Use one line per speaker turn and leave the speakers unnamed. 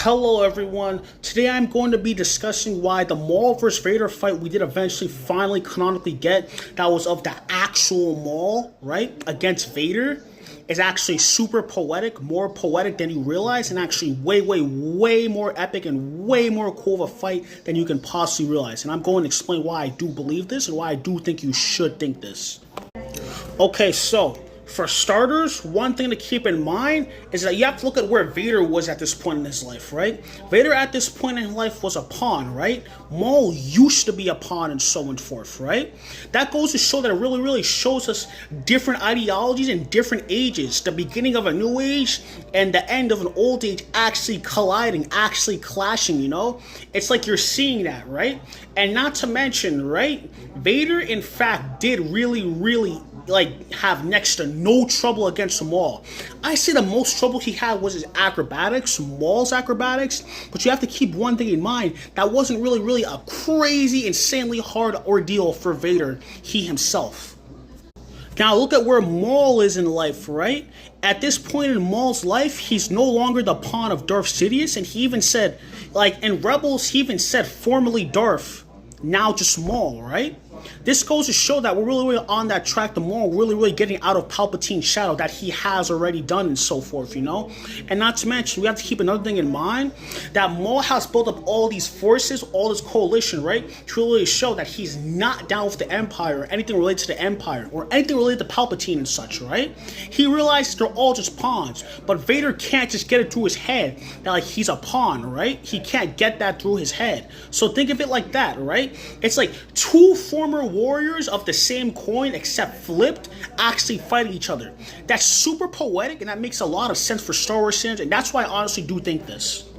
Hello everyone, today I'm going to be discussing why the Maul vs. Vader fight we did eventually finally canonically get, that was of the actual Maul, right, against Vader, is actually super poetic, more poetic than you realize, and actually way more epic and way more cool of a fight than you can possibly realize. And I'm going to explain why I do believe this and why I do think you should think this. Okay, so for starters, one thing to keep in mind is that you have to look at where Vader was at this point in his life, right? Vader at this point in his life was a pawn, right? Maul used to be a pawn and so on forth, right? That goes to show that it really shows us different ideologies in different ages. The beginning of a new age and the end of an old age actually colliding, actually clashing, you know? It's like you're seeing that, right? And not to mention, right? Vader, in fact, did really have next to no trouble against the Maul. I say the most trouble he had was his acrobatics, Maul's acrobatics, but you have to keep one thing in mind, that wasn't really a crazy, insanely hard ordeal for Vader, he himself. Now look at where Maul is in life, right? At this point in Maul's life, he's no longer the pawn of Darth Sidious, and he even said, like in Rebels, he even said formerly Darth, now just Maul, right? This goes to show that we're really on that track to Maul really getting out of Palpatine's shadow that he has already done and so forth, you know? And not to mention, we have to keep another thing in mind, that Maul has built up all these forces, all this coalition, right? To really show that he's not down with the Empire or anything related to the Empire or anything related to Palpatine and such, right? He realizes they're all just pawns, but Vader can't just get it through his head that like he's a pawn, right? He can't get that through his head. So think of it like that, right? It's like two former warriors of the same coin except flipped actually fighting each other. That's super poetic and that makes a lot of sense for Star Wars fans, and that's why I honestly do think this.